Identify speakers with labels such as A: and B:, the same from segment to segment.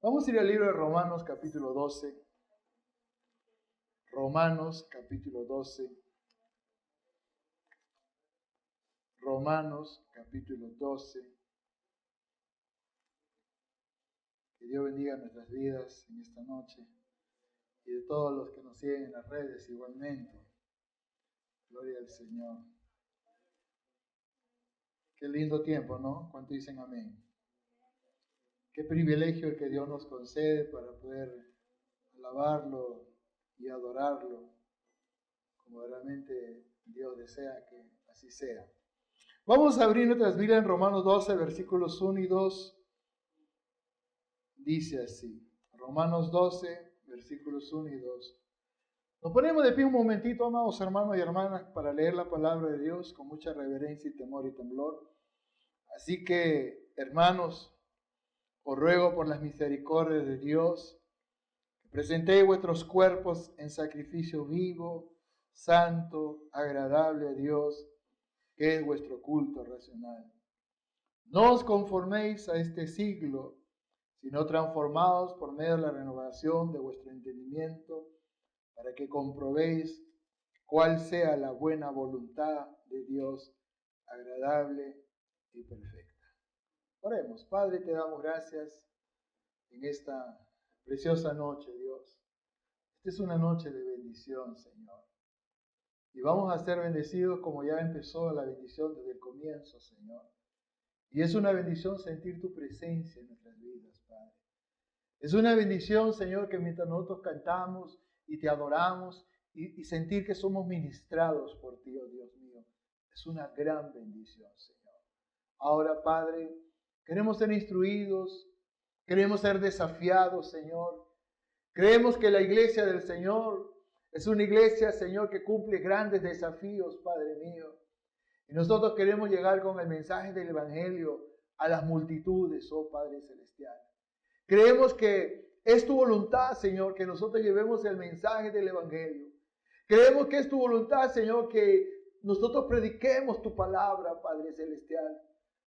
A: Vamos a ir al libro de Romanos capítulo 12. Romanos capítulo 12. Romanos capítulo 12. Que Dios bendiga nuestras vidas en esta noche y de todos los que nos siguen en las redes igualmente. Gloria al Señor. Qué lindo tiempo, ¿no? ¿Cuánto dicen amén? Qué privilegio el que Dios nos concede para poder alabarlo y adorarlo como realmente Dios desea que así sea. Vamos a abrir nuestras Biblias en Romanos 12, versículos 1 y 2. Dice así, Romanos 12, versículos 1 y 2. Nos ponemos de pie un momentito, amados hermanos y hermanas, para leer la palabra de Dios con mucha reverencia y temor y temblor. Así que, hermanos, os ruego por las misericordias de Dios, que presentéis vuestros cuerpos en sacrificio vivo, santo, agradable a Dios, que es vuestro culto racional. No os conforméis a este siglo, sino transformados por medio de la renovación de vuestro entendimiento, para que comprobéis cuál sea la buena voluntad de Dios, agradable y perfecta. Oremos. Padre, te damos gracias en esta preciosa noche, Dios. Esta es una noche de bendición, Señor. Y vamos a ser bendecidos como ya empezó la bendición desde el comienzo, Señor. Y es una bendición sentir tu presencia en nuestras vidas, Padre. Es una bendición, Señor, que mientras nosotros cantamos y te adoramos y sentir que somos ministrados por ti, oh Dios mío. Es una gran bendición, Señor. Ahora, Padre, queremos ser instruidos, queremos ser desafiados, Señor. Creemos que la iglesia del Señor es una iglesia, Señor, que cumple grandes desafíos, Padre mío. Y nosotros queremos llegar con el mensaje del Evangelio a las multitudes, oh Padre Celestial. Creemos que es tu voluntad, Señor, que nosotros llevemos el mensaje del Evangelio. Creemos que es tu voluntad, Señor, que nosotros prediquemos tu palabra, Padre Celestial.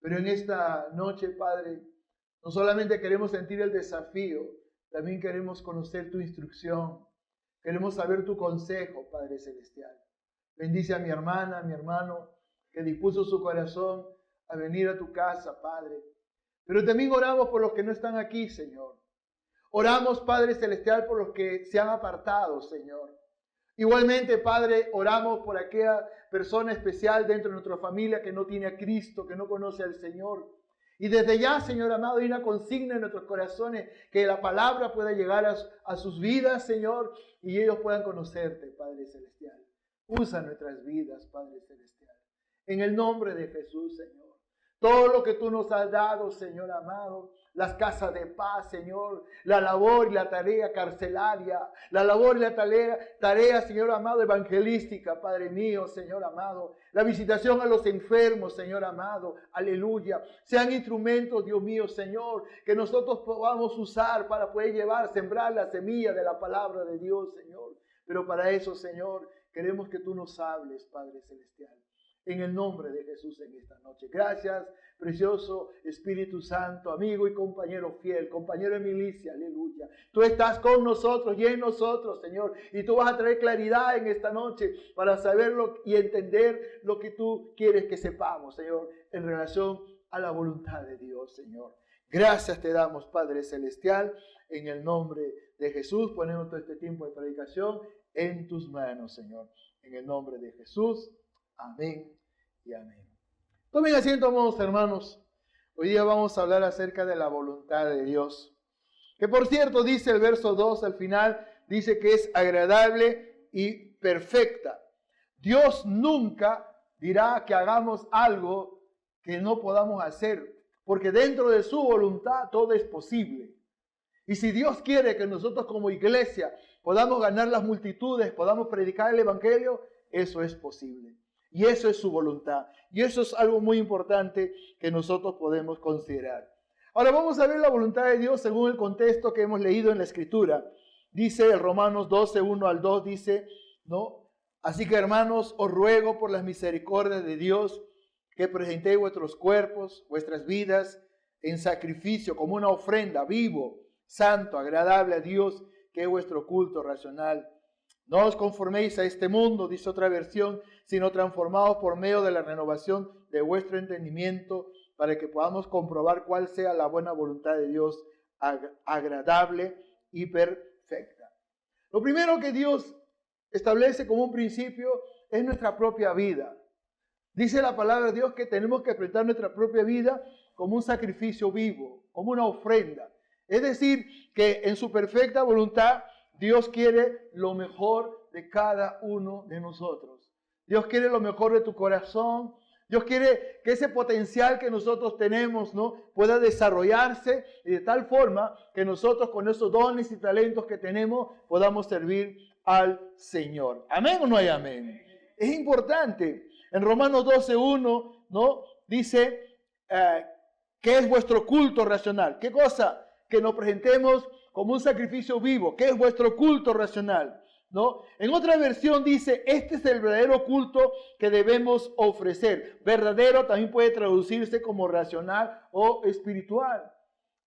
A: Pero en esta noche, Padre, no solamente queremos sentir el desafío, también queremos conocer tu instrucción. Queremos saber tu consejo, Padre Celestial. Bendice a mi hermana, a mi hermano, que dispuso su corazón a venir a tu casa, Padre. Pero también oramos por los que no están aquí, Señor. Oramos, Padre Celestial, por los que se han apartado, Señor. Igualmente, Padre, oramos por aquella persona especial dentro de nuestra familia que no tiene a Cristo, que no conoce al Señor. Y desde ya, Señor amado, hay una consigna en nuestros corazones que la palabra pueda llegar a sus vidas, Señor, y ellos puedan conocerte, Padre Celestial. Usa nuestras vidas, Padre Celestial. En el nombre de Jesús, Señor. Todo lo que tú nos has dado, Señor amado, las casas de paz, Señor, la labor y la tarea carcelaria, la labor y la tarea, Señor amado, evangelística, Padre mío, Señor amado, la visitación a los enfermos, Señor amado, aleluya, sean instrumentos, Dios mío, Señor, que nosotros podamos usar para poder llevar, sembrar la semilla de la palabra de Dios, Señor. Pero para eso, Señor, queremos que tú nos hables, Padre Celestial. En el nombre de Jesús en esta noche. Gracias, precioso Espíritu Santo, amigo y compañero fiel, compañero de milicia, aleluya. Tú estás con nosotros y en nosotros, Señor. Y tú vas a traer claridad en esta noche para saberlo y entender lo que tú quieres que sepamos, Señor, en relación a la voluntad de Dios, Señor. Gracias te damos, Padre Celestial, en el nombre de Jesús. Ponemos todo este tiempo de predicación en tus manos, Señor. En el nombre de Jesús. Amén y amén. Tomen asiento, amados hermanos. Hoy día vamos a hablar acerca de la voluntad de Dios. Que por cierto, dice el verso 2 al final, dice que es agradable y perfecta. Dios nunca dirá que hagamos algo que no podamos hacer, porque dentro de su voluntad todo es posible. Y si Dios quiere que nosotros como iglesia podamos ganar las multitudes, podamos predicar el Evangelio, eso es posible. Y eso es su voluntad. Y eso es algo muy importante que nosotros podemos considerar. Ahora vamos a ver la voluntad de Dios según el contexto que hemos leído en la Escritura. Dice el Romanos 12, 1 al 2, dice, ¿no? Así que hermanos, os ruego por las misericordias de Dios que presentéis vuestros cuerpos, vuestras vidas, en sacrificio, como una ofrenda, vivo, santo, agradable a Dios, que es vuestro culto racional. No os conforméis a este mundo, dice otra versión, sino transformaos por medio de la renovación de vuestro entendimiento, para que podamos comprobar cuál sea la buena voluntad de Dios, agradable y perfecta. Lo primero que Dios establece como un principio es nuestra propia vida. Dice la palabra de Dios que tenemos que presentar nuestra propia vida como un sacrificio vivo, como una ofrenda. Es decir, que en su perfecta voluntad Dios quiere lo mejor de cada uno de nosotros. Dios quiere lo mejor de tu corazón. Dios quiere que ese potencial que nosotros tenemos, ¿no?, pueda desarrollarse y de tal forma que nosotros con esos dones y talentos que tenemos podamos servir al Señor. ¿Amén o no hay amén? Es importante. En Romanos 12:1, ¿no?, dice ¿qué es vuestro culto racional? ¿Qué cosa? Que nos presentemos como un sacrificio vivo. ¿Qué es vuestro culto racional? ¿No? En otra versión dice, este es el verdadero culto que debemos ofrecer. Verdadero también puede traducirse como racional o espiritual.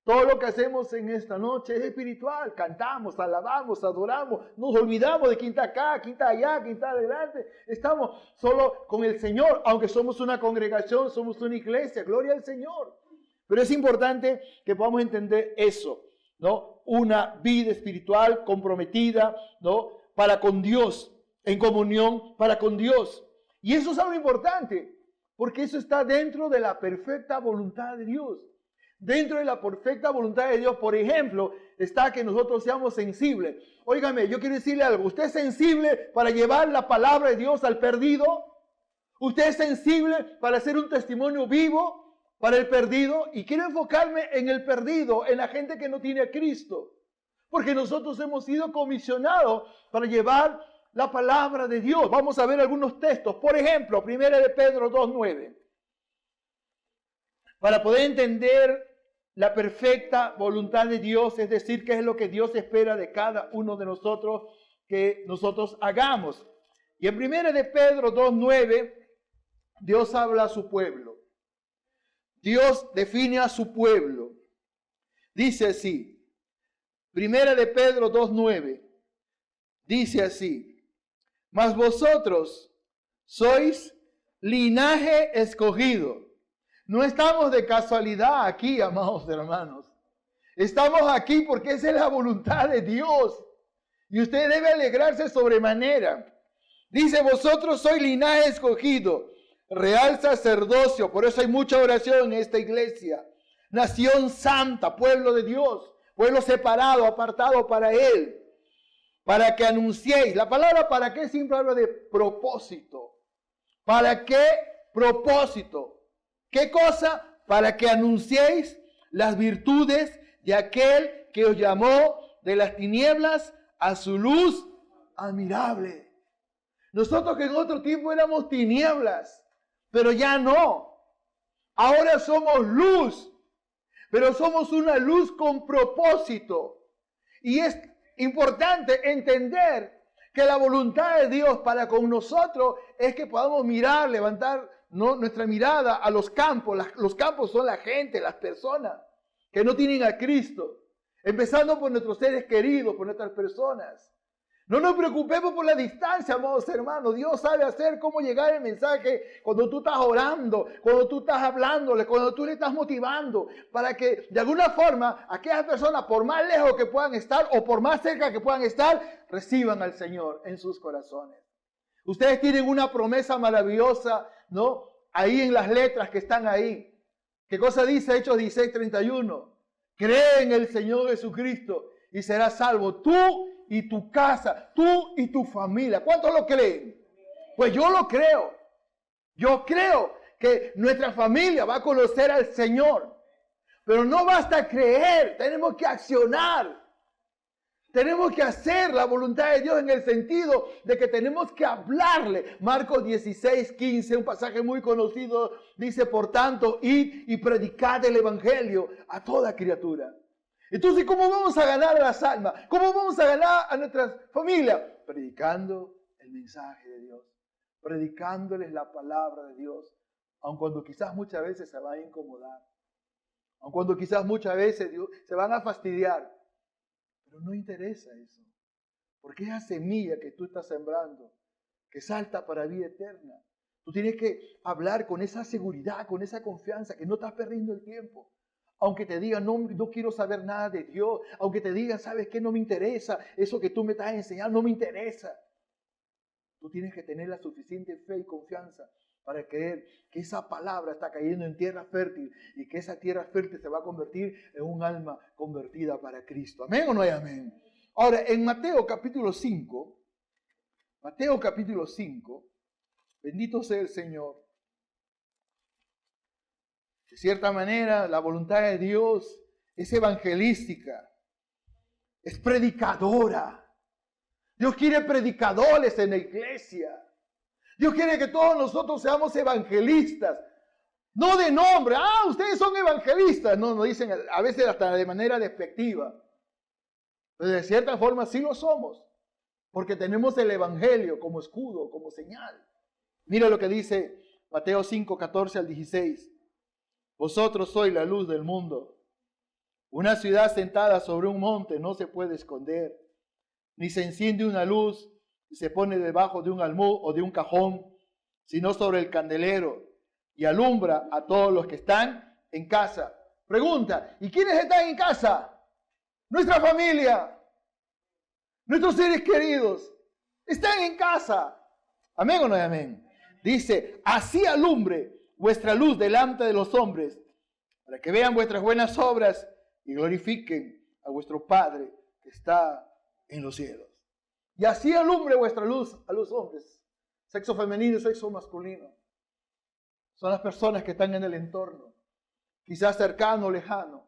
A: Todo lo que hacemos en esta noche es espiritual. Cantamos, alabamos, adoramos, nos olvidamos de quién está acá, quién está allá, quién está adelante. Estamos solo con el Señor, aunque somos una congregación, somos una iglesia, gloria al Señor. Pero es importante que podamos entender eso, ¿no? Una vida espiritual comprometida, ¿no?, para con Dios, en comunión para con Dios. Y eso es algo importante, porque eso está dentro de la perfecta voluntad de Dios. Dentro de la perfecta voluntad de Dios, por ejemplo, está que nosotros seamos sensibles. Óigame, yo quiero decirle algo. ¿Usted es sensible para llevar la palabra de Dios al perdido? ¿Usted es sensible para hacer un testimonio vivo para el perdido? Y quiero enfocarme en el perdido, en la gente que no tiene a Cristo. Porque nosotros hemos sido comisionados para llevar la palabra de Dios. Vamos a ver algunos textos. Por ejemplo, 1 de Pedro 2:9. Para poder entender la perfecta voluntad de Dios, es decir, qué es lo que Dios espera de cada uno de nosotros que nosotros hagamos. Y en 1 de Pedro 2:9, Dios habla a su pueblo. Dios define a su pueblo. Dice así. 1 de Pedro 2:9 dice así: mas vosotros sois linaje escogido. No estamos de casualidad aquí, amados hermanos. Estamos aquí porque esa es la voluntad de Dios. Y usted debe alegrarse sobremanera. Dice, vosotros sois linaje escogido, real sacerdocio. Por eso hay mucha oración en esta iglesia. Nación santa, pueblo de Dios. Pueblo separado, apartado para Él, para que anunciéis. La palabra para qué siempre habla de propósito. ¿Para qué propósito? ¿Qué cosa? Para que anunciéis las virtudes de aquel que os llamó de las tinieblas a su luz admirable. Nosotros que en otro tiempo éramos tinieblas, pero ya no. Ahora somos luz. Pero somos una luz con propósito. Y es importante entender que la voluntad de Dios para con nosotros es que podamos mirar, levantar, ¿no?, nuestra mirada a los campos. Los campos son la gente, las personas que no tienen a Cristo. Empezando por nuestros seres queridos, por nuestras personas. No nos preocupemos por la distancia, amados hermanos. Dios sabe hacer cómo llegar el mensaje cuando tú estás orando, cuando tú estás hablándole, cuando tú le estás motivando, para que de alguna forma aquellas personas, por más lejos que puedan estar o por más cerca que puedan estar, reciban al Señor en sus corazones. Ustedes tienen una promesa maravillosa, ¿no?, ahí en las letras que están ahí. ¿Qué cosa dice Hechos 16:31? Cree en el Señor Jesucristo y serás salvo tú y tu casa, tú y tu familia. ¿Cuántos lo creen? Pues yo lo creo. Yo creo que nuestra familia va a conocer al Señor. Pero no basta creer, tenemos que accionar. Tenemos que hacer la voluntad de Dios en el sentido de que tenemos que hablarle. Marcos 16:15, un pasaje muy conocido, dice, por tanto, id y predicad el evangelio a toda criatura. Entonces, ¿cómo vamos a ganar a las almas? ¿Cómo vamos a ganar a nuestras familias? Predicando el mensaje de Dios. Predicándoles la palabra de Dios. Aun cuando quizás muchas veces se van a incomodar. Aun cuando quizás muchas veces se van a fastidiar. Pero no interesa eso. Porque esa semilla que tú estás sembrando, que salta para vida eterna, tú tienes que hablar con esa seguridad, con esa confianza, que no estás perdiendo el tiempo. Aunque te digan, no quiero saber nada de Dios. Aunque te digan, ¿sabes qué? No me interesa. Eso que tú me estás enseñando no me interesa. Tú tienes que tener la suficiente fe y confianza para creer que esa palabra está cayendo en tierra fértil y que esa tierra fértil se va a convertir en un alma convertida para Cristo. ¿Amén o no hay amén? Ahora, en Mateo capítulo 5, bendito sea el Señor. De cierta manera, la voluntad de Dios es evangelística, es predicadora. Dios quiere predicadores en la iglesia. Dios quiere que todos nosotros seamos evangelistas. No de nombre. Ustedes son evangelistas. No, nos dicen a veces hasta de manera despectiva. Pero de cierta forma sí lo somos. Porque tenemos el evangelio como escudo, como señal. Mira lo que dice Mateo 5, 14 al 16. Vosotros sois la luz del mundo. Una ciudad sentada sobre un monte no se puede esconder. Ni se enciende una luz y se pone debajo de un almud o de un cajón, sino sobre el candelero y alumbra a todos los que están en casa. Pregunta, ¿y quiénes están en casa? Nuestra familia, nuestros seres queridos, están en casa. ¿Amén o no hay amén? Dice, así alumbre vuestra luz delante de los hombres, para que vean vuestras buenas obras y glorifiquen a vuestro Padre que está en los cielos. Y así alumbre vuestra luz a los hombres, sexo femenino y sexo masculino. Son las personas que están en el entorno, quizás cercano o lejano.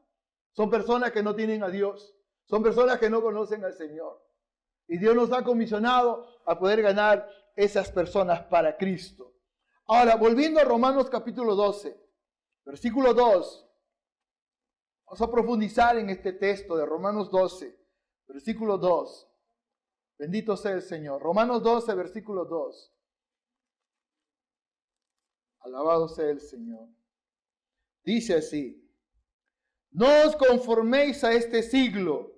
A: Son personas que no tienen a Dios. Son personas que no conocen al Señor. Y Dios nos ha comisionado a poder ganar esas personas para Cristo. Ahora, volviendo a Romanos capítulo 12, versículo 2. Vamos a profundizar en este texto de Romanos 12, versículo 2. Bendito sea el Señor. Romanos 12, versículo 2. Alabado sea el Señor. Dice así. No os conforméis a este siglo,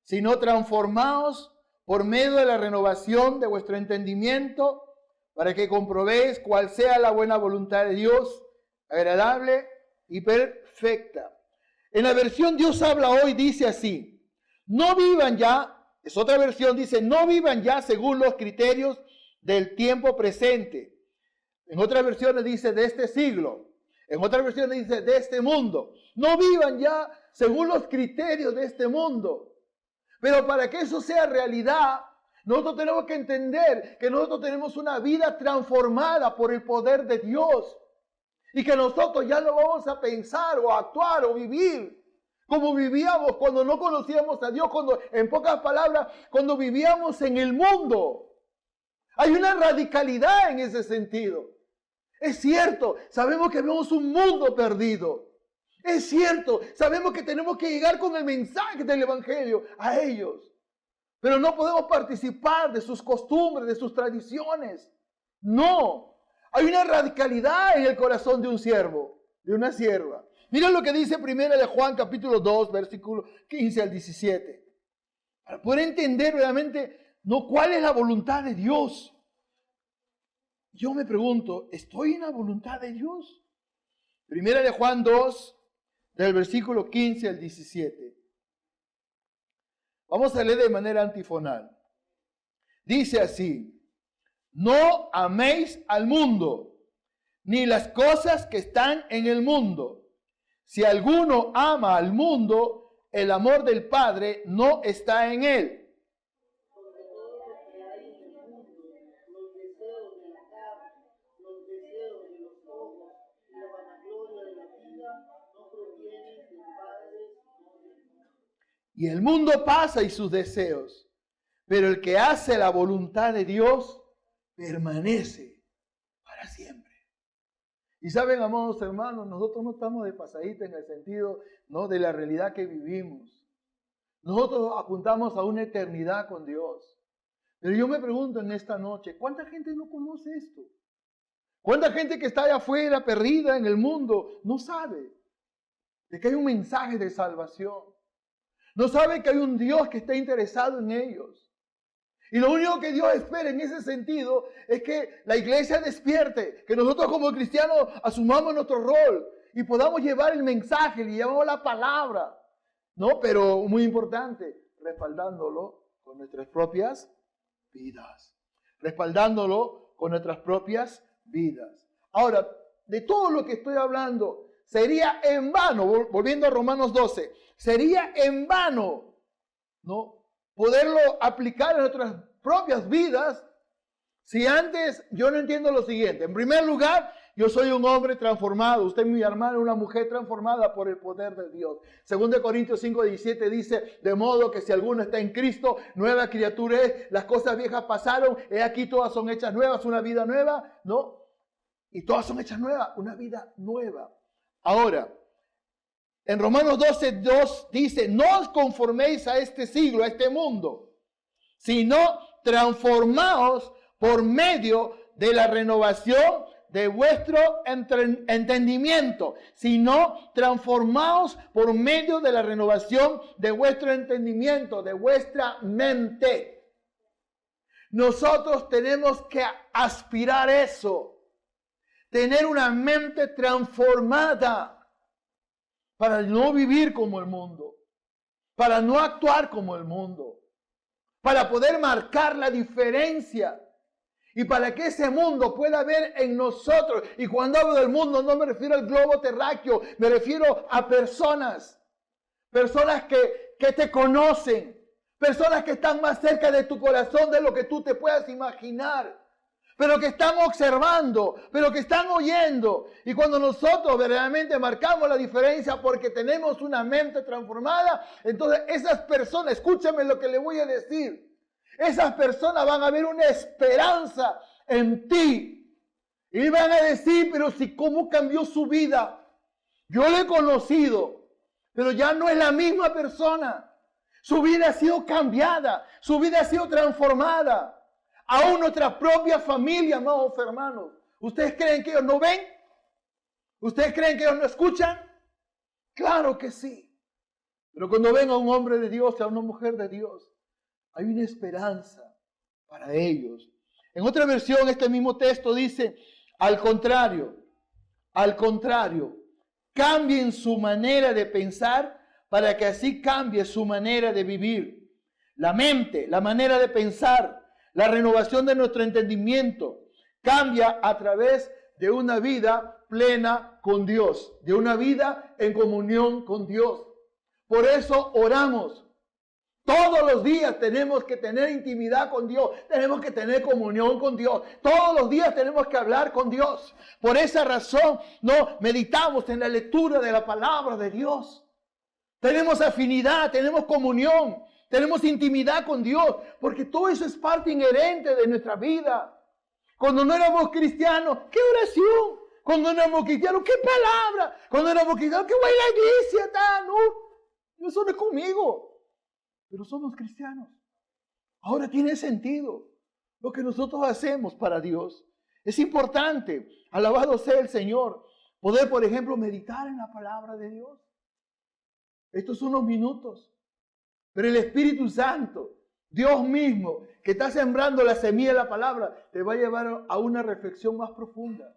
A: sino transformaos por medio de la renovación de vuestro entendimiento, para que comprobéis cuál sea la buena voluntad de Dios, agradable y perfecta. En la versión Dios habla hoy dice así, no vivan ya, es otra versión, dice, no vivan ya según los criterios del tiempo presente. En otras versiones dice de este siglo. En otras versiones dice de este mundo. No vivan ya según los criterios de este mundo. Pero para que eso sea realidad, nosotros tenemos que entender que nosotros tenemos una vida transformada por el poder de Dios. Y que nosotros ya no vamos a pensar o actuar o vivir como vivíamos cuando no conocíamos a Dios, cuando, en pocas palabras, cuando vivíamos en el mundo. Hay una radicalidad en ese sentido. Es cierto, sabemos que vemos un mundo perdido. Es cierto, sabemos que tenemos que llegar con el mensaje del Evangelio a ellos. Pero no podemos participar de sus costumbres, de sus tradiciones. No, hay una radicalidad en el corazón de un siervo, de una sierva. Miren lo que dice 1 de Juan capítulo 2, versículo 15 al 17. Para poder entender realmente cuál es la voluntad de Dios. Yo me pregunto, ¿estoy en la voluntad de Dios? 1 de Juan 2, del versículo 15 al 17. Vamos a leer de manera antifonal. Dice así, no améis al mundo, ni las cosas que están en el mundo. Si alguno ama al mundo, el amor del Padre no está en él. Y el mundo pasa y sus deseos, pero el que hace la voluntad de Dios permanece para siempre. Y saben, amados hermanos, nosotros no estamos de pasadita en el sentido, ¿no?, de la realidad que vivimos. Nosotros apuntamos a una eternidad con Dios. Pero yo me pregunto en esta noche, ¿cuánta gente no conoce esto? ¿Cuánta gente que está allá afuera, perdida en el mundo, no sabe de que hay un mensaje de salvación? No saben que hay un Dios que está interesado en ellos. Y lo único que Dios espera en ese sentido es que la iglesia despierte, que nosotros como cristianos asumamos nuestro rol y podamos llevar el mensaje, le llevamos la palabra, ¿no? Pero muy importante, respaldándolo con nuestras propias vidas. Respaldándolo con nuestras propias vidas. Ahora, de todo lo que estoy hablando, sería en vano, volviendo a Romanos 12, sería en vano, ¿no?, poderlo aplicar en nuestras propias vidas si antes yo no entiendo lo siguiente. En primer lugar, yo soy un hombre transformado. Usted, mi hermano, una mujer transformada por el poder de Dios. 2 Corintios 5:17 dice, de modo que si alguno está en Cristo, nueva criatura es, las cosas viejas pasaron, he aquí todas son hechas nuevas, una vida nueva, ¿no? Y todas son hechas nuevas, una vida nueva. Ahora, en Romanos 12:2 dice, no os conforméis a este siglo, a este mundo, sino transformaos por medio de la renovación de vuestro entendimiento, sino transformaos por medio de la renovación de vuestro entendimiento, de vuestra mente. Nosotros tenemos que aspirar eso, tener una mente transformada, para no vivir como el mundo, para no actuar como el mundo, para poder marcar la diferencia y para que ese mundo pueda ver en nosotros. Y cuando hablo del mundo no me refiero al globo terráqueo, me refiero a personas que te conocen, personas que están más cerca de tu corazón de lo que tú te puedas imaginar, pero que están observando, pero que están oyendo. Y cuando nosotros verdaderamente marcamos la diferencia porque tenemos una mente transformada, entonces esas personas, escúchame lo que le voy a decir, esas personas van a ver una esperanza en ti. Y van a decir, pero si cómo cambió su vida. Yo lo he conocido, pero ya no es la misma persona. Su vida ha sido cambiada, su vida ha sido transformada. Aún nuestra propia familia, amados hermanos. ¿Ustedes creen que ellos no ven? ¿Ustedes creen que ellos no escuchan? Claro que sí. Pero cuando ven a un hombre de Dios, a una mujer de Dios, hay una esperanza para ellos. En otra versión, este mismo texto dice, al contrario, cambien su manera de pensar para que así cambie su manera de vivir. La mente, la manera de pensar, la renovación de nuestro entendimiento cambia a través de una vida plena con Dios, de una vida en comunión con Dios. Por eso oramos. Todos los días tenemos que tener intimidad con Dios, tenemos que tener comunión con Dios. Todos los días tenemos que hablar con Dios. Por esa razón, no meditamos en la lectura de la palabra de Dios. Tenemos afinidad, tenemos comunión. Tenemos intimidad con Dios, porque todo eso es parte inherente de nuestra vida. Cuando no éramos cristianos, ¿qué oración? Cuando no éramos cristianos, ¿qué palabra? Cuando no éramos cristianos, ¿qué voy a la iglesia? No, eso no es conmigo. Pero somos cristianos. Ahora tiene sentido lo que nosotros hacemos para Dios. Es importante, alabado sea el Señor, poder, por ejemplo, meditar en la palabra de Dios. Estos son unos minutos. Pero el Espíritu Santo, Dios mismo, que está sembrando la semilla de la palabra, te va a llevar a una reflexión más profunda.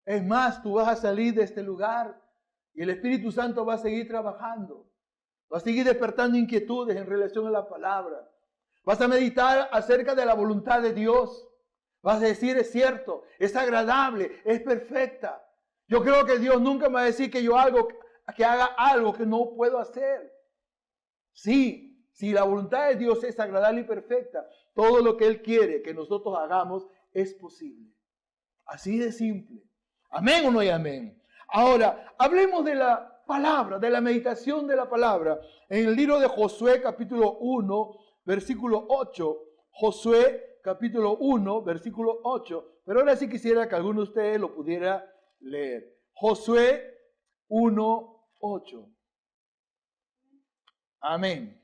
A: Es más, tú vas a salir de este lugar y el Espíritu Santo va a seguir trabajando. Va a seguir despertando inquietudes en relación a la palabra. Vas a meditar acerca de la voluntad de Dios. Vas a decir, es cierto, es agradable, es perfecta. Yo creo que Dios nunca me va a decir que haga algo que no puedo hacer. Sí, si la voluntad de Dios es agradable y perfecta, todo lo que Él quiere que nosotros hagamos es posible. Así de simple. ¿Amén o no hay amén? Ahora, hablemos de la palabra, de la meditación de la palabra. En el libro de Josué, capítulo 1, versículo 8. Josué, capítulo 1, versículo 8. Pero ahora sí quisiera que alguno de ustedes lo pudiera leer. Josué 1, 8. Amén.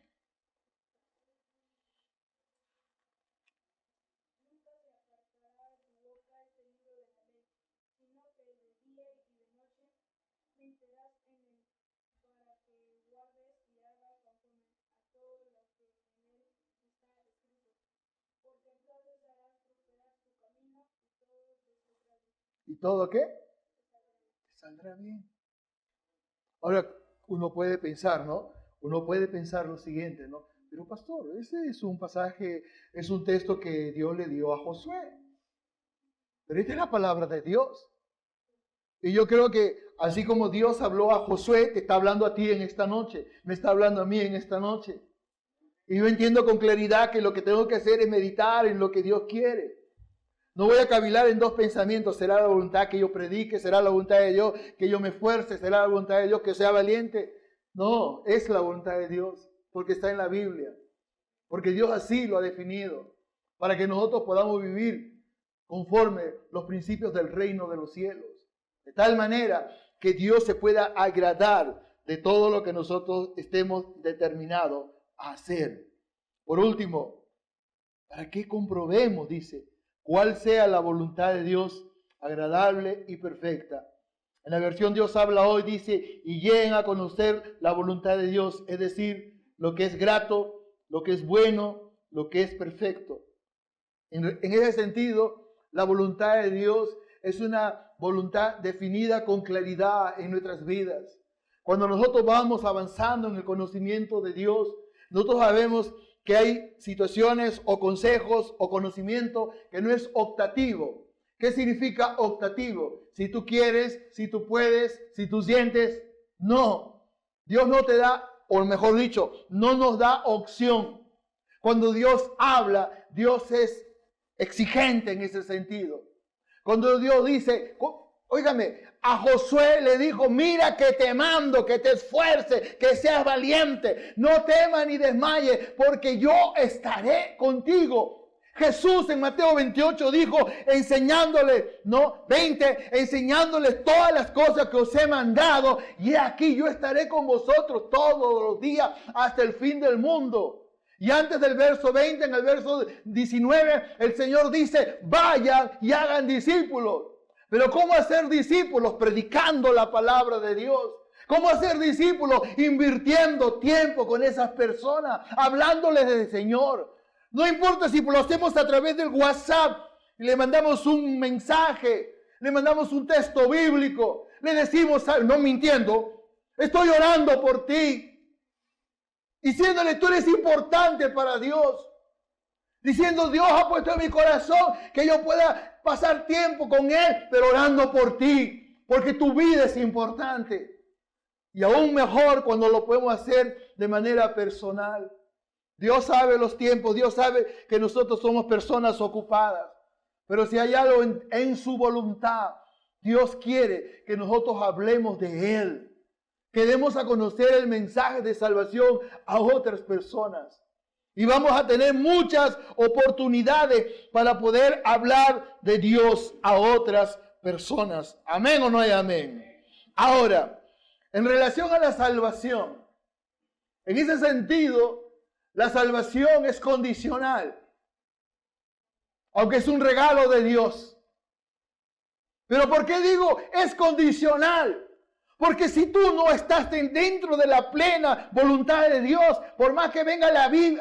A: ¿Y todo qué? Saldrá bien. Ahora, uno puede pensar, ¿no? Uno puede pensar lo siguiente, ¿no? Pero pastor, ese es un pasaje, es un texto que Dios le dio a Josué. Pero esta es la palabra de Dios. Y yo creo que así como Dios habló a Josué, te está hablando a ti en esta noche, me está hablando a mí en esta noche. Y yo entiendo con claridad que lo que tengo que hacer es meditar en lo que Dios quiere. No voy a cavilar en dos pensamientos. ¿Será la voluntad que yo predique? ¿Será la voluntad de Dios que yo me esfuerce? ¿Será la voluntad de Dios que sea valiente? No, es la voluntad de Dios, porque está en la Biblia. Porque Dios así lo ha definido, para que nosotros podamos vivir conforme los principios del reino de los cielos. De tal manera que Dios se pueda agradar de todo lo que nosotros estemos determinados a hacer. Por último, para que comprobemos, dice, cuál sea la voluntad de Dios agradable y perfecta. En la versión Dios habla hoy, dice, y lleguen a conocer la voluntad de Dios, es decir, lo que es grato, lo que es bueno, lo que es perfecto. En ese sentido, la voluntad de Dios es una voluntad definida con claridad en nuestras vidas. Cuando nosotros vamos avanzando en el conocimiento de Dios, nosotros sabemos que hay situaciones o consejos o conocimiento que no es optativo. ¿Qué significa optativo? Si tú quieres, si tú puedes, si tú sientes. No. Dios no te da, o mejor dicho, no nos da opción. Cuando Dios habla, Dios es exigente en ese sentido. Cuando Dios dice, óigame, a Josué le dijo, mira que te mando, que te esfuerces, que seas valiente. No temas ni desmayes, porque yo estaré contigo. Jesús en Mateo 28 dijo, enseñándoles, enseñándoles todas las cosas que os he mandado. Y aquí yo estaré con vosotros todos los días hasta el fin del mundo. Y antes del verso 20, en el verso 19, el Señor dice, vayan y hagan discípulos. Pero ¿cómo hacer discípulos? Predicando la palabra de Dios. ¿Cómo hacer discípulos? Invirtiendo tiempo con esas personas, hablándoles del Señor. No importa si lo hacemos a través del WhatsApp y le mandamos un mensaje, le mandamos un texto bíblico, le decimos, no mintiendo, estoy orando por ti. Diciéndole, tú eres importante para Dios. Diciendo, Dios ha puesto en mi corazón que yo pueda pasar tiempo con Él, pero orando por ti, porque tu vida es importante. Y aún mejor cuando lo podemos hacer de manera personal. Dios sabe los tiempos, Dios sabe que nosotros somos personas ocupadas. Pero si hay algo en su voluntad, Dios quiere que nosotros hablemos de Él. Que demos a conocer el mensaje de salvación a otras personas. Y vamos a tener muchas oportunidades para poder hablar de Dios a otras personas. ¿Amén o no hay amén? Ahora, en relación a la salvación, en ese sentido, la salvación es condicional. Aunque es un regalo de Dios. ¿Pero por qué digo es condicional? Porque si tú no estás dentro de la plena voluntad de Dios, por más que venga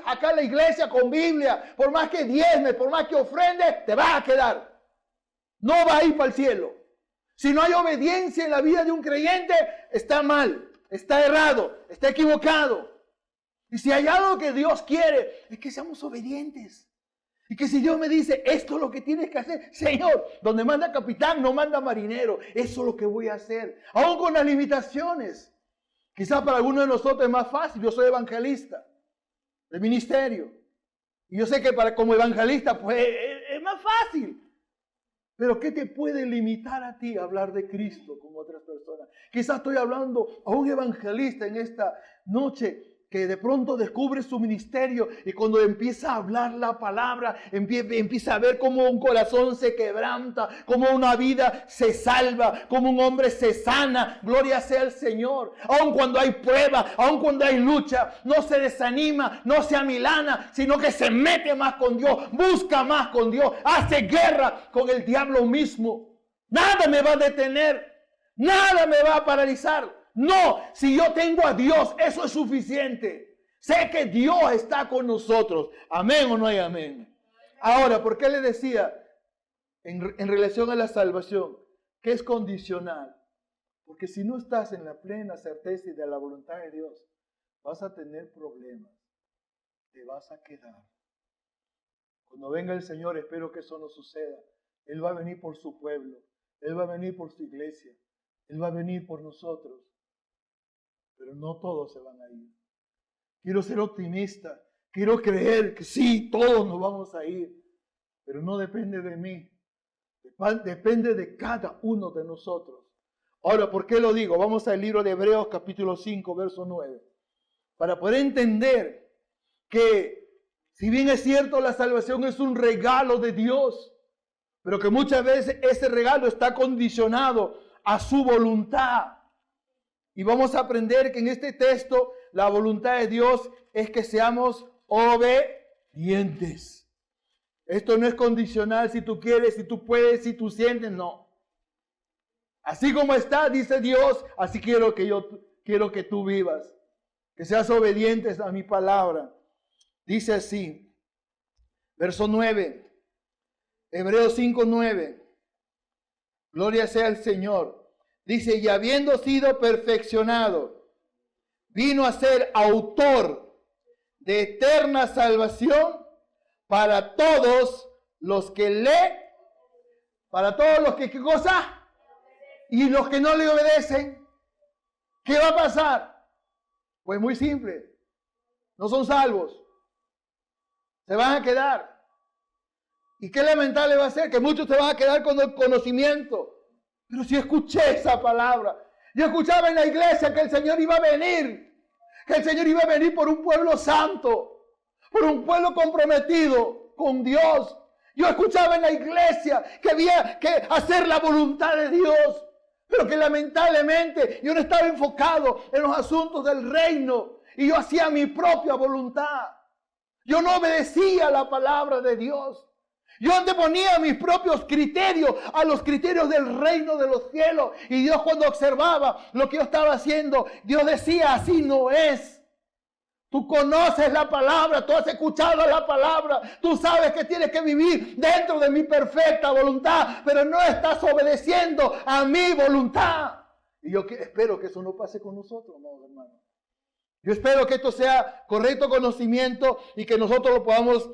A: acá a la iglesia con Biblia, por más que diezme, por más que ofrende, te vas a quedar. No vas a ir para el cielo. Si no hay obediencia en la vida de un creyente, está mal, está errado, está equivocado. Y si hay algo que Dios quiere, es que seamos obedientes. Y que si Dios me dice, esto es lo que tienes que hacer, Señor, donde manda capitán, no manda marinero. Eso es lo que voy a hacer. Aún con las limitaciones. Quizás para algunos de nosotros es más fácil. Yo soy evangelista de ministerio. Y yo sé que como evangelista, pues es más fácil. Pero ¿qué te puede limitar a ti a hablar de Cristo con otras personas? Quizás estoy hablando a un evangelista en esta noche que de pronto descubre su ministerio y cuando empieza a hablar la palabra, empieza a ver cómo un corazón se quebranta, cómo una vida se salva, cómo un hombre se sana. Gloria sea al Señor. Aun cuando hay prueba, aun cuando hay lucha, no se desanima, no se amilana, sino que se mete más con Dios, busca más con Dios, hace guerra con el diablo mismo. Nada me va a detener, nada me va a paralizar. No, si yo tengo a Dios, eso es suficiente. Sé que Dios está con nosotros. Amén o no hay amén. Ahora, ¿por qué le decía en relación a la salvación? ¿Qué es condicional? Porque si no estás en la plena certeza y de la voluntad de Dios, vas a tener problemas. Te vas a quedar. Cuando venga el Señor, espero que eso no suceda. Él va a venir por su pueblo. Él va a venir por su iglesia. Él va a venir por nosotros. Pero no todos se van a ir. Quiero ser optimista. Quiero creer que sí, todos nos vamos a ir. Pero no depende de mí. Depende de cada uno de nosotros. Ahora, ¿por qué lo digo? Vamos al libro de Hebreos capítulo 5, verso 9. Para poder entender que, si bien es cierto, la salvación es un regalo de Dios, pero que muchas veces ese regalo está condicionado a su voluntad. Y vamos a aprender que en este texto la voluntad de Dios es que seamos obedientes. Esto no es condicional si tú quieres, si tú puedes, si tú sientes, no. Así como está, dice Dios, así quiero que tú vivas. Que seas obedientes a mi palabra. Dice así, verso 9, Hebreos 5:9. Gloria sea al Señor. Dice, y habiendo sido perfeccionado, vino a ser autor de eterna salvación para todos los que ¿qué cosa? Y los que no le obedecen, ¿qué va a pasar? Pues muy simple, no son salvos, se van a quedar. Y qué lamentable va a ser que muchos se van a quedar con el conocimiento. Pero si escuché esa palabra, yo escuchaba en la iglesia que el Señor iba a venir, que el Señor iba a venir por un pueblo santo, por un pueblo comprometido con Dios. Yo escuchaba en la iglesia que había que hacer la voluntad de Dios, pero que lamentablemente yo no estaba enfocado en los asuntos del reino y yo hacía mi propia voluntad. Yo no obedecía la palabra de Dios. Yo anteponía mis propios criterios a los criterios del reino de los cielos. Y Dios, cuando observaba lo que yo estaba haciendo, Dios decía, así no es. Tú conoces la palabra, tú has escuchado la palabra, tú sabes que tienes que vivir dentro de mi perfecta voluntad, pero no estás obedeciendo a mi voluntad. Y yo espero que eso no pase con nosotros, amados hermanos. Yo espero que esto sea correcto conocimiento y que nosotros lo podamos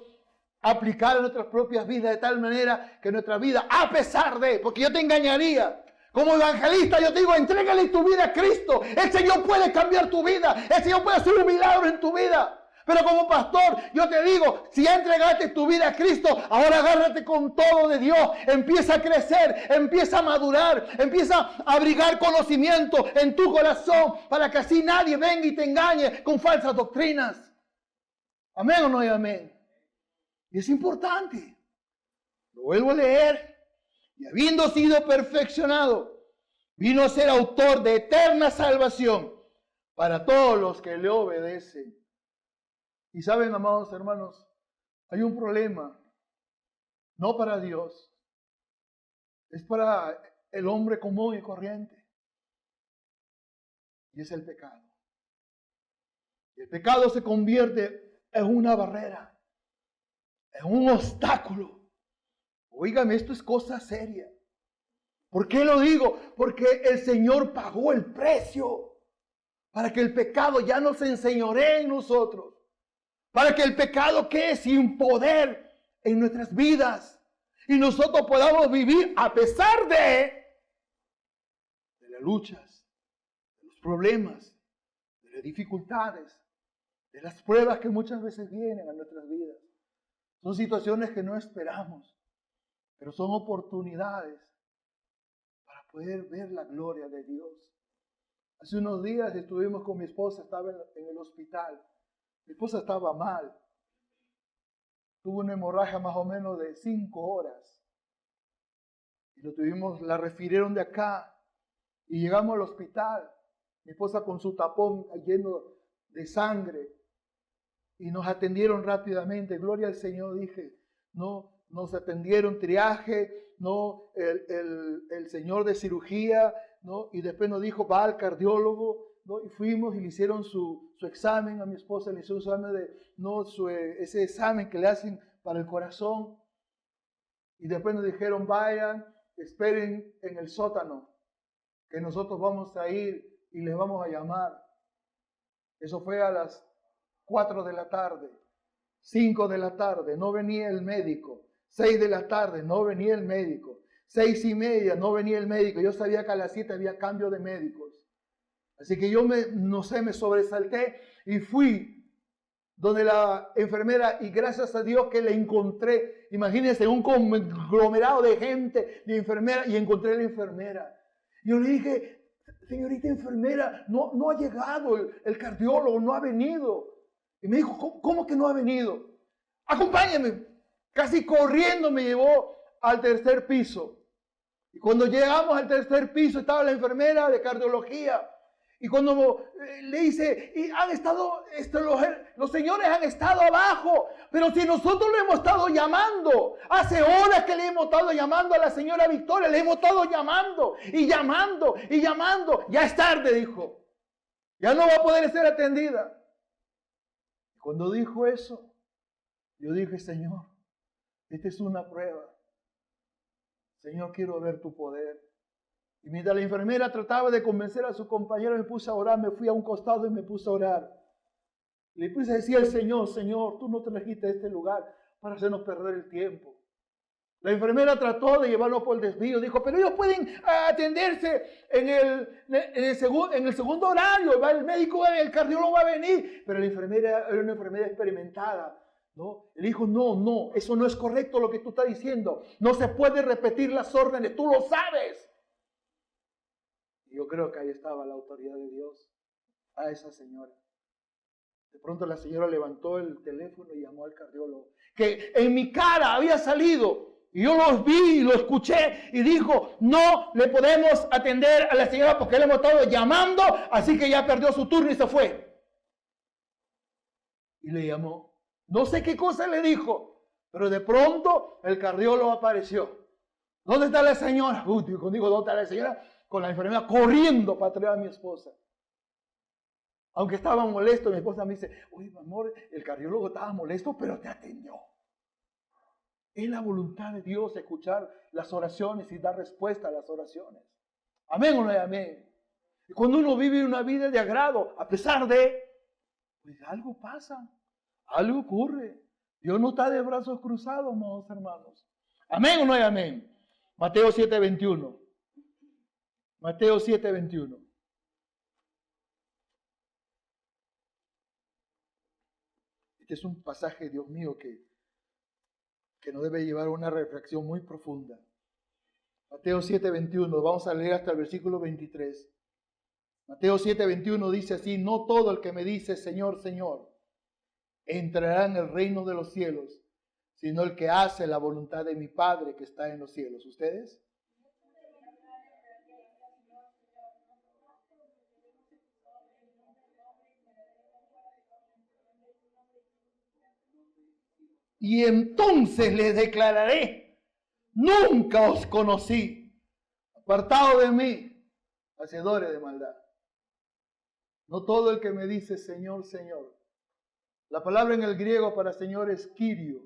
A: aplicar en nuestras propias vidas de tal manera que nuestra vida, a pesar de, porque yo te engañaría, como evangelista yo te digo, entrégale tu vida a Cristo, el Señor puede cambiar tu vida, el Señor puede hacer un milagro en tu vida, pero como pastor yo te digo, si ya entregaste tu vida a Cristo, ahora agárrate con todo de Dios, empieza a crecer, empieza a madurar, empieza a abrigar conocimiento en tu corazón, para que así nadie venga y te engañe con falsas doctrinas. ¿Amén o no hay amén? Y es importante. Lo vuelvo a leer. Y habiendo sido perfeccionado, vino a ser autor de eterna salvación para todos los que le obedecen. Y saben, amados hermanos, hay un problema. No para Dios. Es para el hombre común y corriente. Y es el pecado. Y el pecado se convierte en una barrera. Es un obstáculo. Óigame, esto es cosa seria. ¿Por qué lo digo? Porque el Señor pagó el precio para que el pecado ya no se enseñoree en nosotros. Para que el pecado quede sin poder en nuestras vidas. Y nosotros podamos vivir a pesar de las luchas, de los problemas, de las dificultades, de las pruebas que muchas veces vienen a nuestras vidas. Son situaciones que no esperamos, pero son oportunidades para poder ver la gloria de Dios. Hace unos días estuvimos con mi esposa, estaba en el hospital. Mi esposa estaba mal. Tuvo una hemorragia más o menos de 5 horas. Y la refirieron de acá. Y llegamos al hospital. Mi esposa con su tapón lleno de sangre. Y nos atendieron rápidamente. Gloria al Señor, dije. No, nos atendieron triaje, no, el señor de cirugía, ¿no? Y después nos dijo, va al cardiólogo, ¿no? Y fuimos y le hicieron su examen a mi esposa, le hicieron su examen ese examen que le hacen para el corazón. Y después nos dijeron, vayan esperen en el sótano, que nosotros vamos a ir y les vamos a llamar. Eso fue a las 4 de la tarde, 5 de la tarde, no venía el médico. 6 de la tarde, no venía el médico. 6:30, no venía el médico. Yo sabía que a las 7 había cambio de médicos. Así que yo me sobresalté y fui donde la enfermera, y gracias a Dios que la encontré. Imagínense, un conglomerado de gente, de enfermera, y encontré a la enfermera. Yo le dije, señorita enfermera, no ha llegado el cardiólogo, no ha venido. Y me dijo, ¿cómo que no ha venido? Acompáñame. Casi corriendo me llevó al 3er piso. Y cuando llegamos al 3er piso estaba la enfermera de cardiología. Y cuando le dice, y han estado, los señores han estado abajo, pero si nosotros le hemos estado llamando, hace horas que le hemos estado llamando a la señora Victoria, le hemos estado llamando y llamando y llamando. Ya es tarde, dijo. Ya no va a poder ser atendida. Cuando dijo eso, yo dije, Señor, esta es una prueba. Señor, quiero ver tu poder. Y mientras la enfermera trataba de convencer a su compañero, me puse a orar, me fui a un costado y me puse a orar. Le puse a decir al Señor, Señor, tú no trajiste a este lugar para hacernos perder el tiempo. La enfermera trató de llevarlo por el desvío, dijo, pero ellos pueden atenderse en el segundo horario, va el médico, el cardiólogo va a venir. Pero la enfermera era una enfermera experimentada. ¿No? Él dijo, no, eso no es correcto lo que tú estás diciendo. No se puede repetir las órdenes, tú lo sabes. Y yo creo que ahí estaba la autoridad de Dios a esa señora. De pronto la señora levantó el teléfono y llamó al cardiólogo, que en mi cara había salido. Y yo los vi y lo escuché y dijo, no le podemos atender a la señora porque le hemos estado llamando, así que ya perdió su turno y se fue. Y le llamó. No sé qué cosa le dijo, pero de pronto el cardiólogo apareció. ¿Dónde está la señora? Cuando digo, ¿dónde está la señora? Con la enfermera corriendo para traer a mi esposa. Aunque estaba molesto, mi esposa me dice, oye, mi amor, el cardiólogo estaba molesto, pero te atendió. Es la voluntad de Dios escuchar las oraciones y dar respuesta a las oraciones. Amén o no amén. Y cuando uno vive una vida de agrado, a pesar de, pues algo pasa. Algo ocurre. Dios no está de brazos cruzados, amados hermanos. ¿Amén o no hay amén? Mateo 7:21. Mateo 7:21. Este es un pasaje, Dios mío, que nos debe llevar a una reflexión muy profunda. Mateo 7:21. Vamos a leer hasta el versículo 23. Mateo 7:21 dice así, no todo el que me dice Señor, Señor, entrará en el reino de los cielos, sino el que hace la voluntad de mi Padre que está en los cielos. ¿Ustedes? Y entonces les declararé, nunca os conocí, apartado de mí, hacedores de maldad. No todo el que me dice Señor, Señor. La palabra en el griego para Señor es Kyrio,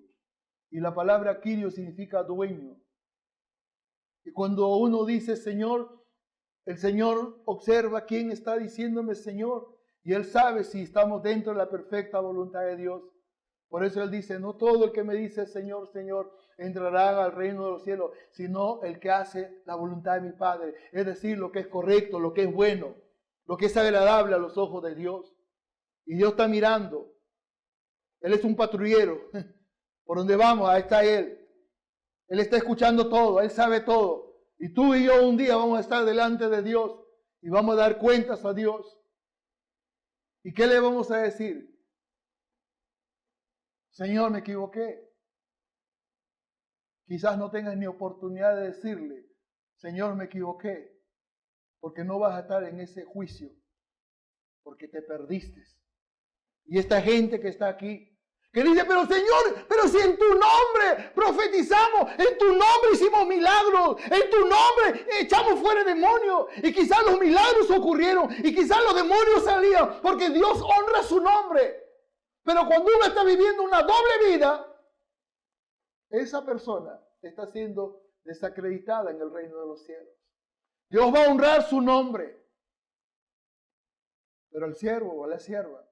A: y la palabra Kyrio significa dueño. Y cuando uno dice Señor, el Señor observa quién está diciéndome Señor, y Él sabe si estamos dentro de la perfecta voluntad de Dios. Por eso Él dice, no todo el que me dice Señor, Señor, entrará al reino de los cielos, sino el que hace la voluntad de mi Padre. Es decir, lo que es correcto, lo que es bueno, lo que es agradable a los ojos de Dios. Y Dios está mirando. Él es un patrullero. Por donde vamos, ahí está Él. Él está escuchando todo, Él sabe todo. Y tú y yo un día vamos a estar delante de Dios y vamos a dar cuentas a Dios. ¿Y qué le vamos a decir? Señor, me equivoqué. Quizás no tengas ni oportunidad de decirle, Señor, me equivoqué, porque no vas a estar en ese juicio, porque te perdiste. Y esta gente que está aquí, que dice, pero Señor, pero si en tu nombre profetizamos, en tu nombre hicimos milagros, en tu nombre echamos fuera demonios, y quizás los milagros ocurrieron, y quizás los demonios salían, porque Dios honra su nombre. Pero cuando uno está viviendo una doble vida, esa persona está siendo desacreditada en el reino de los cielos. Dios va a honrar su nombre, pero al siervo o a la sierva,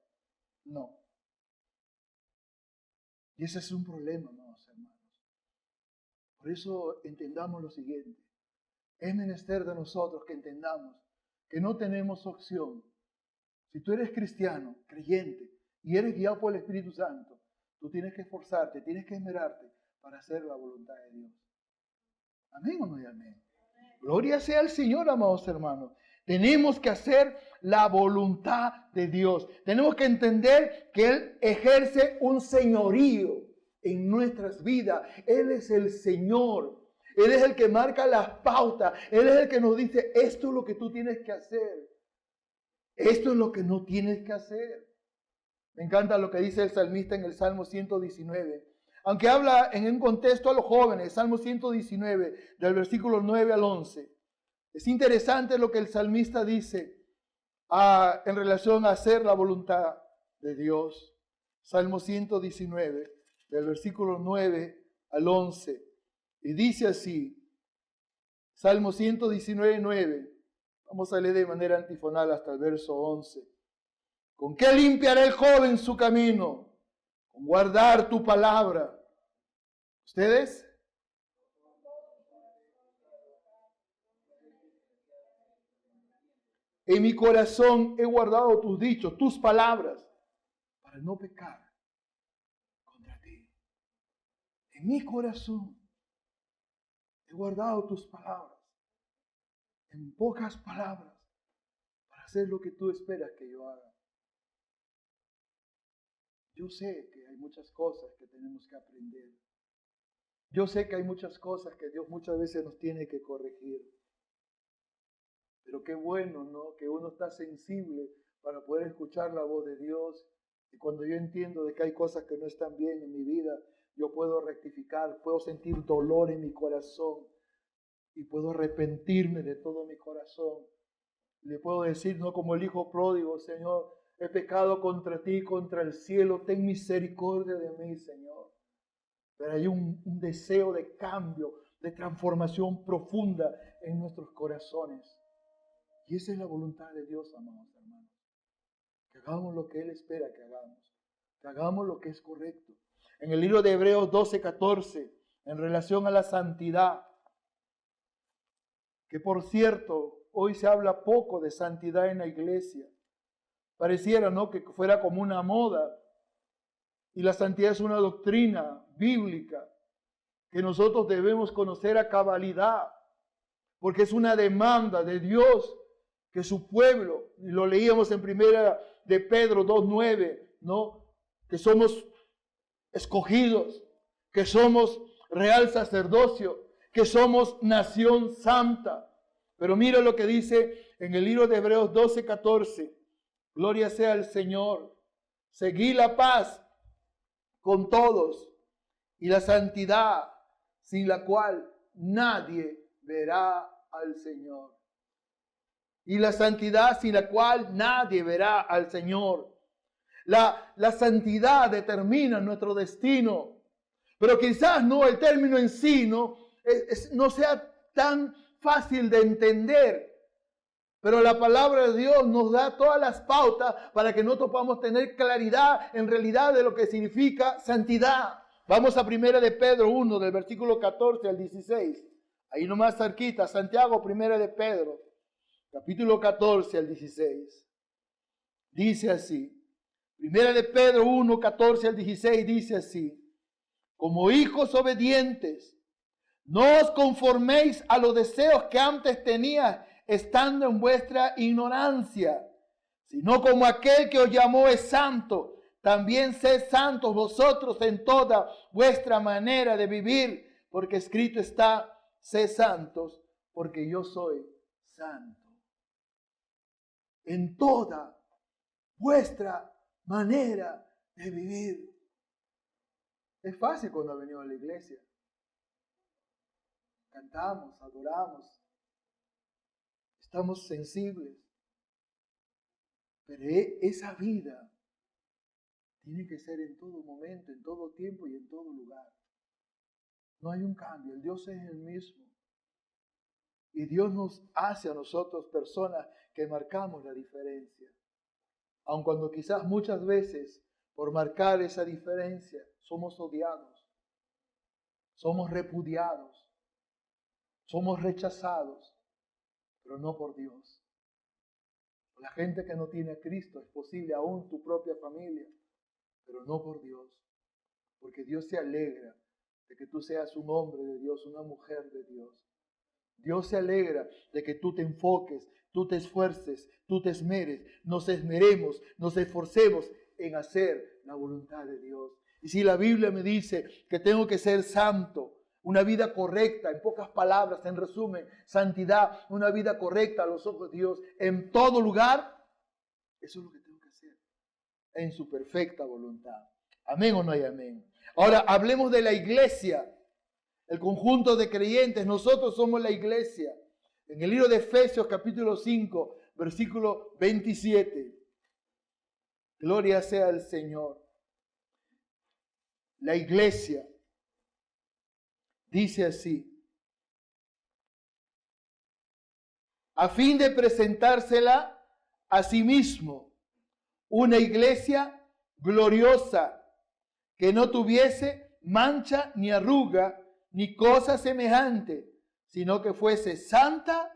A: no. Y ese es un problema, amados hermanos. Por eso entendamos lo siguiente. Es menester de nosotros que entendamos que no tenemos opción. Si tú eres cristiano, creyente, y eres guiado por el Espíritu Santo, tú tienes que esforzarte, tienes que esmerarte para hacer la voluntad de Dios. Amén o no y amén. Gloria sea al Señor, amados hermanos. Tenemos que hacer la voluntad de Dios. Tenemos que entender que Él ejerce un señorío en nuestras vidas. Él es el Señor. Él es el que marca las pautas. Él es el que nos dice, esto es lo que tú tienes que hacer. Esto es lo que no tienes que hacer. Me encanta lo que dice el salmista en el Salmo 119. Aunque habla en un contexto a los jóvenes, Salmo 119, del versículo 9 al 11. Es interesante lo que el salmista dice en relación a hacer la voluntad de Dios. Salmo 119, del versículo 9 al 11. Y dice así, Salmo 119, 9. Vamos a leer de manera antifonal hasta el verso 11. ¿Con qué limpiará el joven su camino? Con guardar tu palabra. ¿Ustedes? En mi corazón he guardado tus dichos, tus palabras, para no pecar contra ti. En mi corazón he guardado tus palabras, en pocas palabras, para hacer lo que tú esperas que yo haga. Yo sé que hay muchas cosas que tenemos que aprender. Yo sé que hay muchas cosas que Dios muchas veces nos tiene que corregir. Pero qué bueno, ¿no? Que uno está sensible para poder escuchar la voz de Dios. Y cuando yo entiendo de que hay cosas que no están bien en mi vida, yo puedo rectificar, puedo sentir dolor en mi corazón y puedo arrepentirme de todo mi corazón. Le puedo decir, no como el hijo pródigo, Señor, he pecado contra ti, contra el cielo, ten misericordia de mí, Señor. Pero hay un deseo de cambio, de transformación profunda en nuestros corazones. Y esa es la voluntad de Dios, amados hermanos. Que hagamos lo que Él espera que hagamos. Que hagamos lo que es correcto. En el libro de Hebreos 12:14, en relación a la santidad, que por cierto, hoy se habla poco de santidad en la iglesia. Pareciera, ¿no?, que fuera como una moda. Y la santidad es una doctrina bíblica que nosotros debemos conocer a cabalidad, porque es una demanda de Dios que su pueblo, y lo leíamos en primera de Pedro 2:9, ¿no?, que somos escogidos, que somos real sacerdocio, que somos nación santa. Pero mira lo que dice en el libro de Hebreos 12:14. Gloria sea al Señor. Seguí la paz con todos y la santidad, sin la cual nadie verá al Señor. Y la santidad sin la cual nadie verá al Señor. La santidad determina nuestro destino. Pero quizás no el término en sí no sea tan fácil de entender. Pero la palabra de Dios nos da todas las pautas para que nosotros podamos tener claridad en realidad de lo que significa santidad. Vamos a primera de Pedro 1, del versículo 14 al 16. Ahí nomás cerquita, Santiago, primera de Pedro, capítulo 14 al 16. Dice así. Primera de Pedro 1, 14 al 16 dice así. Como hijos obedientes, no os conforméis a los deseos que antes teníais estando en vuestra ignorancia, sino como aquel que os llamó es santo, también sed santos vosotros en toda vuestra manera de vivir, porque escrito está, sed santos, porque yo soy santo. En toda vuestra manera de vivir. Es fácil cuando venimos a la iglesia. Cantamos, adoramos, estamos sensibles. Pero esa vida tiene que ser en todo momento, en todo tiempo y en todo lugar. No hay un cambio, el Dios es el mismo. Y Dios nos hace a nosotros personas que marcamos la diferencia. Aun cuando quizás muchas veces por marcar esa diferencia somos odiados, somos repudiados, somos rechazados, pero no por Dios. La gente que no tiene a Cristo es posible, aún tu propia familia, pero no por Dios. Porque Dios se alegra de que tú seas un hombre de Dios, una mujer de Dios. Dios se alegra de que tú te enfoques, tú te esfuerces, tú te esmeres, nos esmeremos, nos esforcemos en hacer la voluntad de Dios. Y si la Biblia me dice que tengo que ser santo, una vida correcta, en pocas palabras, en resumen, santidad, una vida correcta a los ojos de Dios, en todo lugar, eso es lo que tengo que hacer, en su perfecta voluntad. ¿Amén o no hay amén? Ahora, hablemos de la iglesia. El conjunto de creyentes, nosotros somos la iglesia. En el libro de Efesios capítulo 5, versículo 27. Gloria sea al Señor. La iglesia dice así: a fin de presentársela a sí mismo, una iglesia gloriosa, que no tuviese mancha ni arruga, ni cosa semejante, sino que fuese santa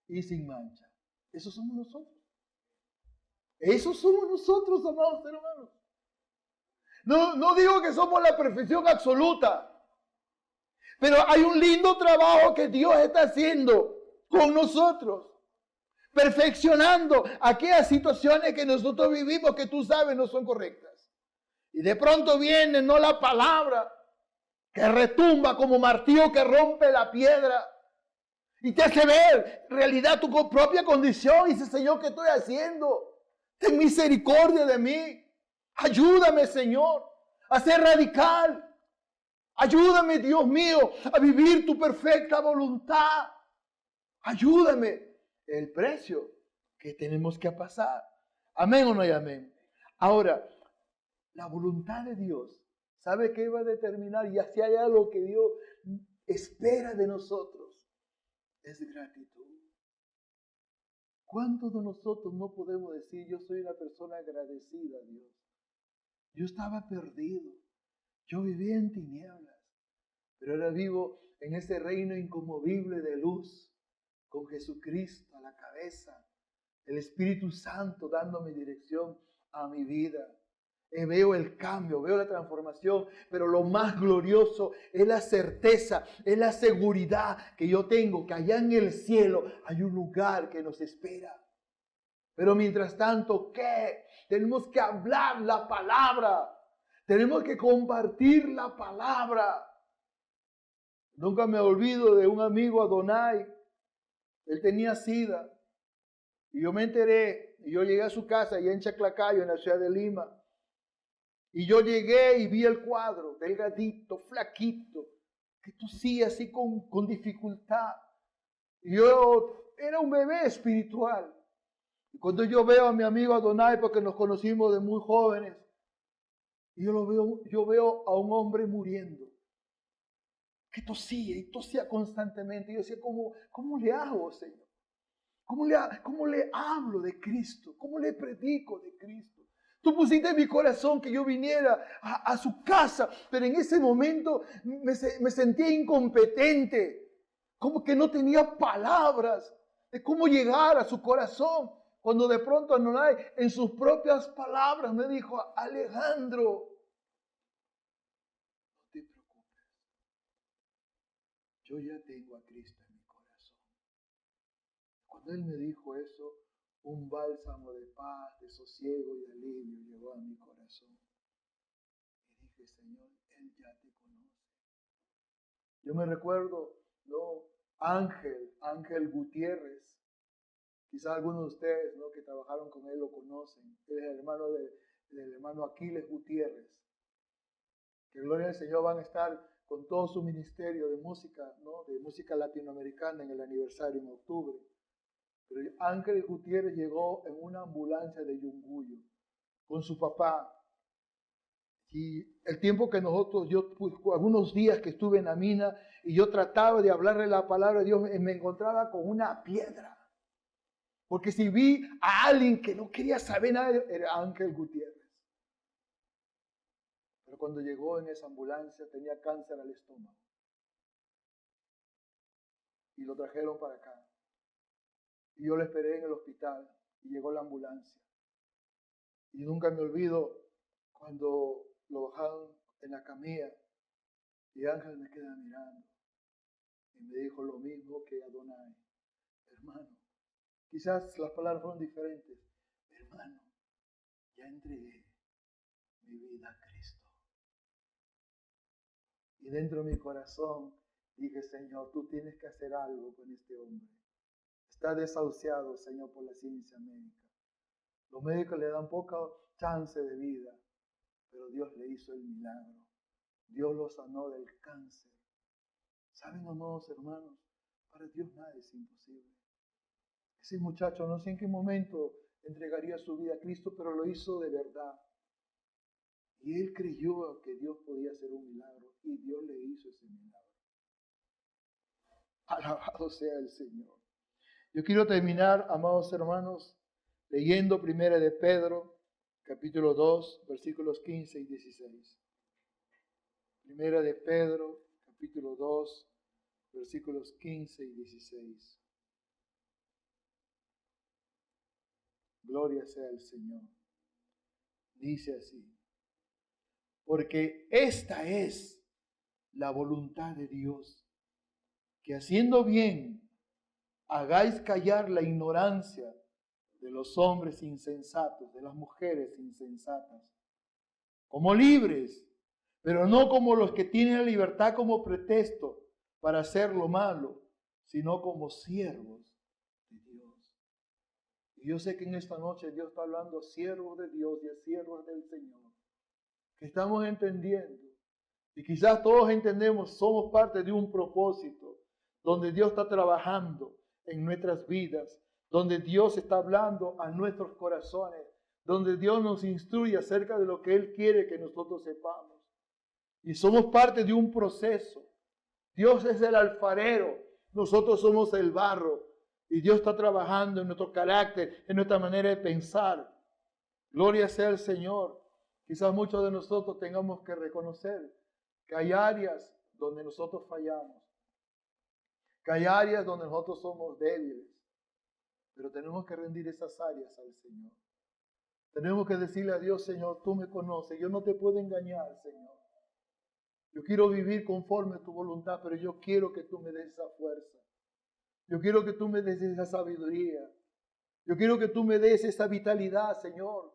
A: y sin mancha. Esos somos nosotros. Esos somos nosotros, amados hermanos. No digo que somos la perfección absoluta, pero hay un lindo trabajo que Dios está haciendo con nosotros, perfeccionando aquellas situaciones que nosotros vivimos que tú sabes no son correctas. Y de pronto viene no la palabra que retumba como martillo que rompe la piedra y te hace ver en realidad tu propia condición y dice: Señor, ¿qué estoy haciendo? Ten misericordia de mí. Ayúdame, Señor, a ser radical. Ayúdame, Dios mío, a vivir tu perfecta voluntad. Ayúdame. El precio que tenemos que pasar. Amén o no hay amén. Ahora, la voluntad de Dios, ¿sabe qué va a determinar? Y hacia allá lo que Dios espera de nosotros es gratitud. ¿Cuántos de nosotros no podemos decir: yo soy una persona agradecida a Dios? Yo estaba perdido, yo vivía en tinieblas, pero ahora vivo en ese reino inconmovible de luz, con Jesucristo a la cabeza, el Espíritu Santo dándome dirección a mi vida. Veo el cambio, veo la transformación, pero lo más glorioso es la certeza, es la seguridad que yo tengo, que allá en el cielo hay un lugar que nos espera. Pero mientras tanto, ¿qué? Tenemos que hablar la palabra, tenemos que compartir la palabra. Nunca me olvido de un amigo, Adonai. Él tenía SIDA y yo me enteré, y yo llegué a su casa allá en Chaclacayo, en la ciudad de Lima. Y yo llegué y vi el cuadro, delgadito, flaquito, que tosía así con dificultad. Y yo era un bebé espiritual. Y cuando yo veo a mi amigo Adonai, porque nos conocimos de muy jóvenes, y yo veo a un hombre muriendo, que tosía y tosía constantemente. Y yo decía: ¿cómo le hago, Señor? ¿Cómo le hablo de Cristo? ¿Cómo le predico de Cristo? Tú pusiste en mi corazón que yo viniera a su casa, pero en ese momento me sentía incompetente, como que no tenía palabras de cómo llegar a su corazón. Cuando de pronto Adonai, en sus propias palabras, me dijo: Alejandro, no te preocupes, yo ya tengo a Cristo en mi corazón. Cuando Él me dijo eso, un bálsamo de paz, de sosiego y alivio llegó a mi corazón. Y dije: Señor, Él ya te conoce. Yo me recuerdo, ¿no? Ángel Gutiérrez. Quizás algunos de ustedes, ¿no?, que trabajaron con él lo conocen. Él es el hermano del hermano Aquiles Gutiérrez. Que gloria al Señor, van a estar con todo su ministerio de música, ¿no?, de música latinoamericana en el aniversario en octubre. Pero Ángel Gutiérrez llegó en una ambulancia de Yunguyo con su papá. Y el tiempo que algunos días que estuve en la mina y yo trataba de hablarle la palabra de Dios, me encontraba con una piedra. Porque si vi a alguien que no quería saber nada, era Ángel Gutiérrez. Pero cuando llegó en esa ambulancia tenía cáncer al estómago. Y lo trajeron para acá. Y yo lo esperé en el hospital y llegó la ambulancia. Y nunca me olvido cuando lo bajaron en la camilla y Ángel me queda mirando. Y me dijo lo mismo que Adonai. Hermano, quizás las palabras fueron diferentes. Hermano, ya entregué mi vida a Cristo. Y dentro de mi corazón dije, Señor, tú tienes que hacer algo con este hombre. Está desahuciado, Señor, por la ciencia médica. Los médicos le dan poca chance de vida, pero Dios le hizo el milagro. Dios lo sanó del cáncer. ¿Saben, amados hermanos? Para Dios nada es imposible. Ese muchacho no sé en qué momento entregaría su vida a Cristo, pero lo hizo de verdad. Y él creyó que Dios podía hacer un milagro y Dios le hizo ese milagro. Alabado sea el Señor. Yo quiero terminar, amados hermanos, leyendo 1 de Pedro, capítulo 2, versículos 15 y 16. 1 de Pedro, capítulo 2, versículos 15 y 16. Gloria sea al Señor. Dice así: porque esta es la voluntad de Dios, que haciendo bien hagáis callar la ignorancia de los hombres insensatos, de las mujeres insensatas, como libres, pero no como los que tienen la libertad como pretexto para hacer lo malo, sino como siervos de Dios. Y yo sé que en esta noche Dios está hablando a siervos de Dios y a siervos del Señor, que estamos entendiendo, y quizás todos entendemos, somos parte de un propósito, donde Dios está trabajando en nuestras vidas, donde Dios está hablando a nuestros corazones, donde Dios nos instruye acerca de lo que Él quiere que nosotros sepamos. Y somos parte de un proceso. Dios es el alfarero, nosotros somos el barro, y Dios está trabajando en nuestro carácter, en nuestra manera de pensar. Gloria sea al Señor. Quizás muchos de nosotros tengamos que reconocer que hay áreas donde nosotros fallamos, que hay áreas donde nosotros somos débiles, pero tenemos que rendir esas áreas al Señor. Tenemos que decirle a Dios, Señor, tú me conoces, yo no te puedo engañar, Señor. Yo quiero vivir conforme a tu voluntad, pero yo quiero que tú me des esa fuerza. Yo quiero que tú me des esa sabiduría. Yo quiero que tú me des esa vitalidad, Señor,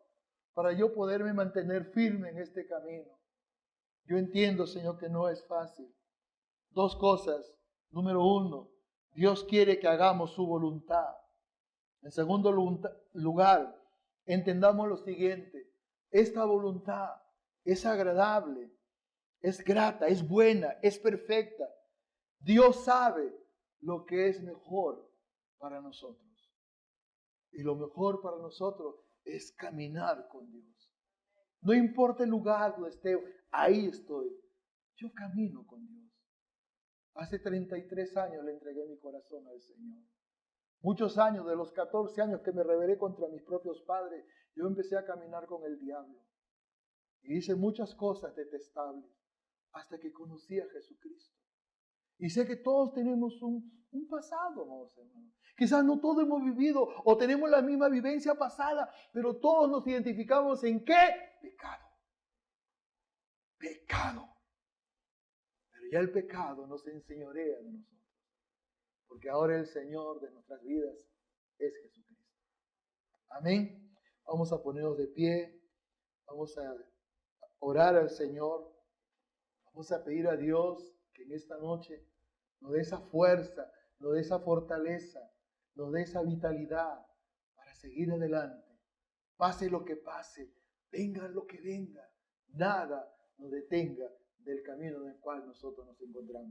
A: para yo poderme mantener firme en este camino. Yo entiendo, Señor, que no es fácil. Dos cosas. Número uno, Dios quiere que hagamos su voluntad. En segundo lugar, entendamos lo siguiente. Esta voluntad es agradable, es grata, es buena, es perfecta. Dios sabe lo que es mejor para nosotros. Y lo mejor para nosotros es caminar con Dios. No importa el lugar donde esté, ahí estoy. Yo camino con Dios. Hace 33 años le entregué mi corazón al Señor. Muchos años, de los 14 años que me rebelé contra mis propios padres, yo empecé a caminar con el diablo. Y hice muchas cosas detestables hasta que conocí a Jesucristo. Y sé que todos tenemos un pasado, amados hermanos. Quizás no todos hemos vivido o tenemos la misma vivencia pasada, pero todos nos identificamos en ¿qué? Pecado. Pecado. Pero ya el pecado nos enseñorea de nosotros. Porque ahora el Señor de nuestras vidas es Jesucristo. Amén. Vamos a ponernos de pie. Vamos a orar al Señor. Vamos a pedir a Dios que en esta noche nos dé esa fuerza, nos dé esa fortaleza, nos dé esa vitalidad para seguir adelante. Pase lo que pase, venga lo que venga, nada nos detenga del camino en el cual nosotros nos encontramos.